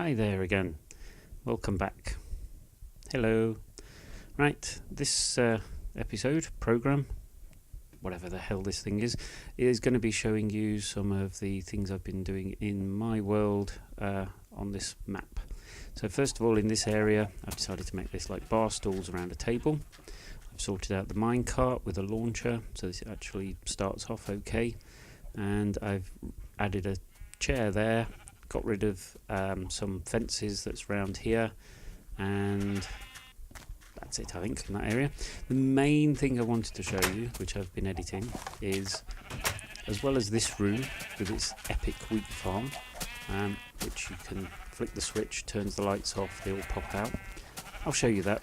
Hi there again. Welcome back. Hello. Right, this program, whatever the hell this thing is going to be showing you some of the things I've been doing in my world on this map. So first of all, in this area, I've decided to make this like bar stools around a table. I've sorted out the minecart with a launcher, so this actually starts off okay. And I've added a chair there. Got rid of some fences that's round here, and that's it, I think, in that area. The main thing I wanted to show you, which I've been editing, is as well as this room with its epic wheat farm, which you can flick the switch, turns the lights off, they all pop out. I'll show you that.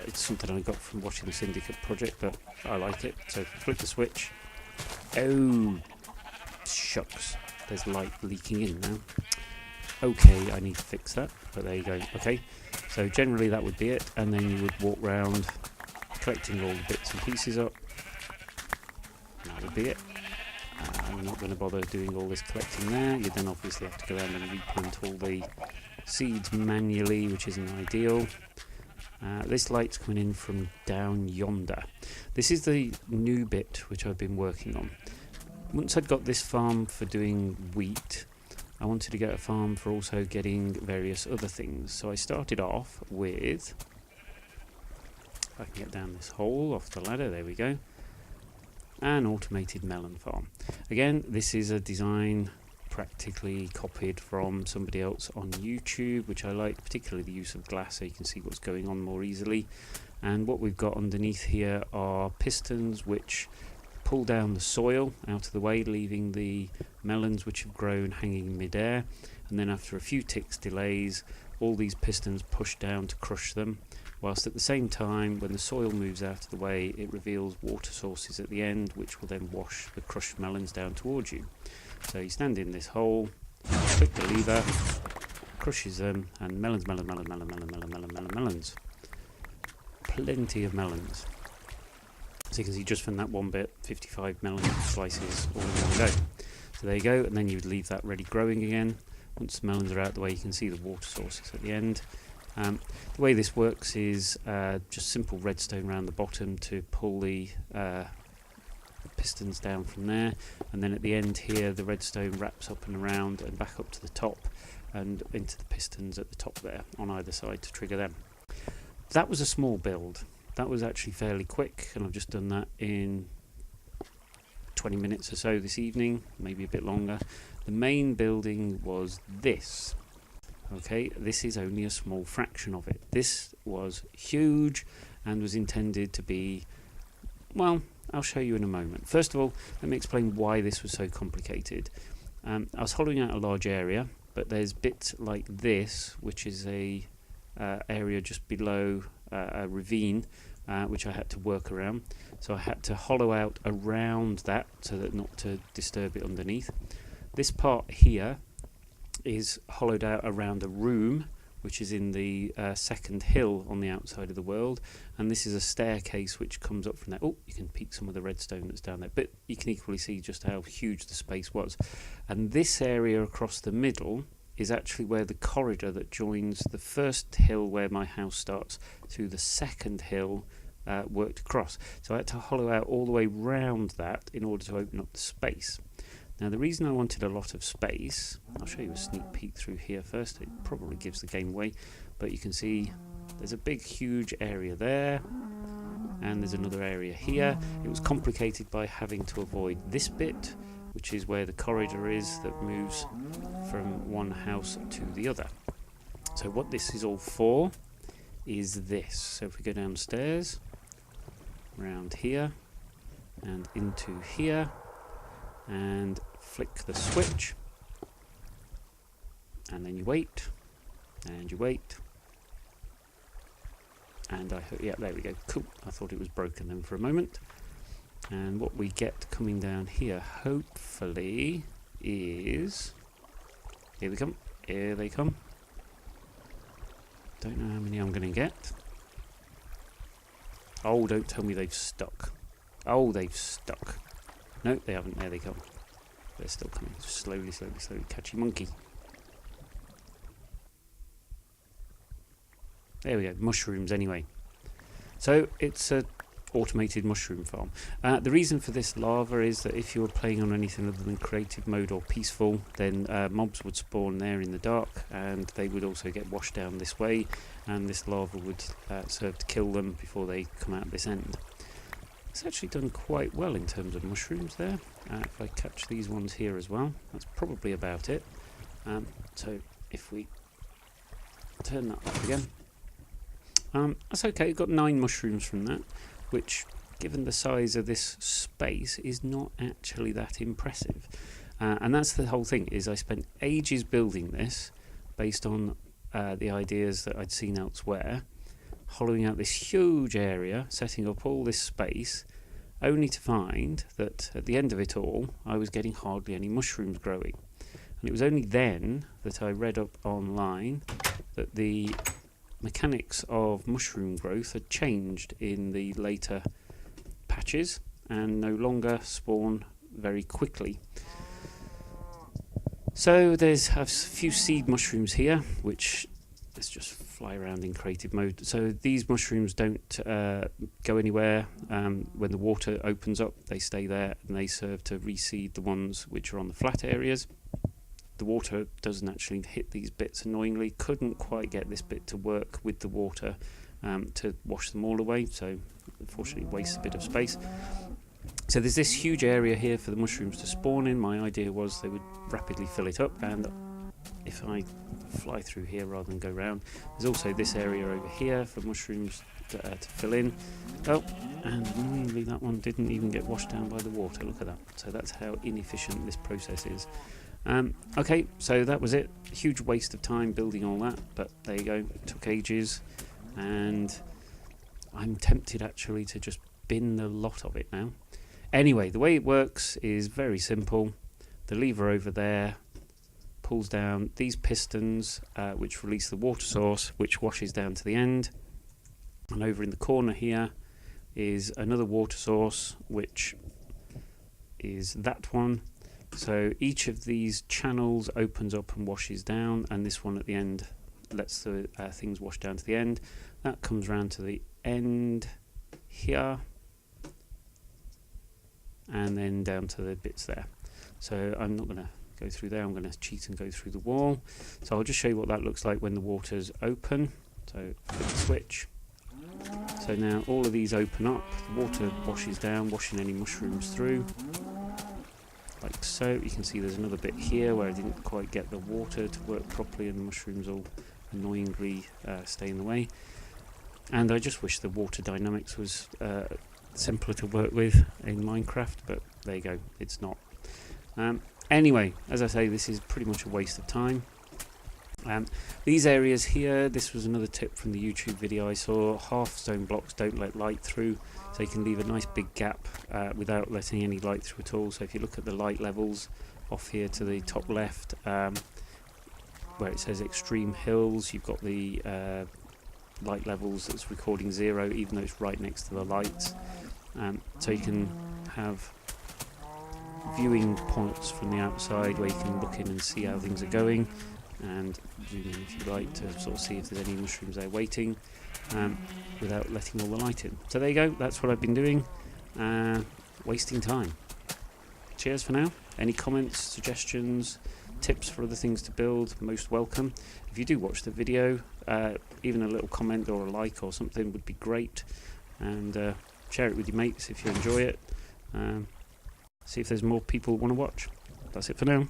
It's something I got from watching the Syndicate project, but I like it. So flick the switch. Oh, shucks. There's light leaking in now. Okay, I need to fix that, but there you go. Okay, so generally that would be it, and then you would walk round collecting all the bits and pieces up. That would be it. I'm not going to bother doing all this collecting there. You then obviously have to go around and replant all the seeds manually, which isn't ideal. This light's coming in from down yonder. This is the new bit which I've been working on. Once I'd got this farm for doing wheat, I wanted to get a farm for also getting various other things. So I started off with, if I can get down this hole off the ladder, there we go, an automated melon farm. Again, this is a design practically copied from somebody else on YouTube, which I like, particularly the use of glass so you can see what's going on more easily. And what we've got underneath here are pistons which pull down the soil out of the way, leaving the melons which have grown hanging in midair, and then after a few ticks delays, all these pistons push down to crush them, whilst at the same time, when the soil moves out of the way, it reveals water sources at the end, which will then wash the crushed melons down towards you. So you stand in this hole, click the lever, crushes them, and melons. Plenty of melons. So you can see just from that one bit, 55 melon slices all in one go. So there you go, and then you would leave that ready growing again. Once the melons are out the way, you can see the water sources at the end. The way this works is just simple redstone around the bottom to pull the pistons down from there, and then at the end here the redstone wraps up and around and back up to the top and into the pistons at the top there on either side to trigger them. That was a small build. That was actually fairly quick, and I've just done that in 20 minutes or so this evening, maybe a bit longer. The main building was this. Okay, this is only a small fraction of it. This was huge and was intended to be, well, I'll show you in a moment. First of all, let me explain why this was so complicated. I was hollowing out a large area, but there's bits like this, which is a area just below a ravine, which I had to work around. So I had to hollow out around that so that not to disturb it underneath. This part here is hollowed out around a room which is in the second hill on the outside of the world, and this is a staircase which comes up from there. Oh, you can peek some of the redstone that's down there, but you can equally see just how huge the space was. And this area across the middle is actually where the corridor that joins the first hill where my house starts to the second hill worked across. So I had to hollow out all the way round that in order to open up the space. Now the reason I wanted a lot of space, I'll show you a sneak peek through here first, it probably gives the game away, but you can see there's a big huge area there, and there's another area here. It was complicated by having to avoid this bit, which is where the corridor is that moves from one house to the other. So what this is all for is this. So if we go downstairs, round here, and into here, and flick the switch, and then you wait, and you wait, and yeah, there we go, cool. I thought it was broken then for a moment. And what we get coming down here, hopefully, is, here they come, here they come. Don't know how many I'm going to get. Oh, don't tell me they've stuck. Oh, they've stuck. No, they haven't. There they come. They're still coming. Slowly, slowly, slowly. Catchy monkey. there we go, mushrooms anyway. So it's a automated mushroom farm. The reason for this lava is that if you were playing on anything other than creative mode or peaceful, then mobs would spawn there in the dark, and they would also get washed down this way, and this lava would serve to kill them before they come out this end. It's actually done quite well in terms of mushrooms there. If I catch these ones here as well, that's probably about it. So if we turn that off again, that's okay. Got 9 mushrooms from that, which, given the size of this space, is not actually that impressive. And that's the whole thing, is I spent ages building this based on the ideas that I'd seen elsewhere, hollowing out this huge area, setting up all this space, only to find that at the end of it all, I was getting hardly any mushrooms growing. And it was only then that I read up online that the mechanics of mushroom growth had changed in the later patches and no longer spawn very quickly. So there's a few seed mushrooms here, which let's just fly around in creative mode. So these mushrooms don't go anywhere. When the water opens up, they stay there, and they serve to reseed the ones which are on the flat areas. The water doesn't actually hit these bits, annoyingly. Couldn't quite get this bit to work with the water to wash them all away, so unfortunately wastes a bit of space. So there's this huge area here for the mushrooms to spawn in. My idea was they would rapidly fill it up, and if I fly through here rather than go round, there's also this area over here for mushrooms to fill in. Oh, and annoyingly that one didn't even get washed down by the water. Look at that. So that's how inefficient this process is. Okay, so that was it. Huge waste of time building all that, but there you go. It took ages, and I'm tempted actually to just bin the lot of it now. Anyway, the way it works is very simple. The lever over there pulls down these pistons, which release the water source, which washes down to the end. And over in the corner here is another water source, which is that one. So each of these channels opens up and washes down, and this one at the end lets the things wash down to the end. That comes round to the end here, and then down to the bits there. So I'm not going to go through there, I'm going to cheat and go through the wall. So I'll just show you what that looks like when the water's open. So flip the switch. So now all of these open up, the water washes down, washing any mushrooms through. Like so. You can see there's another bit here where I didn't quite get the water to work properly, and the mushrooms all annoyingly stay in the way. And I just wish the water dynamics was simpler to work with in Minecraft, but there you go, it's not. Anyway, as I say, this is pretty much a waste of time. These areas here, this was another tip from the YouTube video I saw. Half stone blocks don't let light through, so you can leave a nice big gap without letting any light through at all. So if you look at the light levels off here to the top left, where it says extreme hills, you've got the light levels that's recording 0, even though it's right next to the lights. So you can have viewing points from the outside where you can look in and see how things are going, and zoom in if you like to sort of see if there's any mushrooms there waiting, without letting all the light in. So there you go, that's what I've been doing, wasting time. Cheers for now. Any comments, suggestions, tips for other things to build, most welcome. If you do watch the video, even a little comment or a like or something would be great, and share it with your mates if you enjoy it. See if there's more people who want to watch. That's it for now.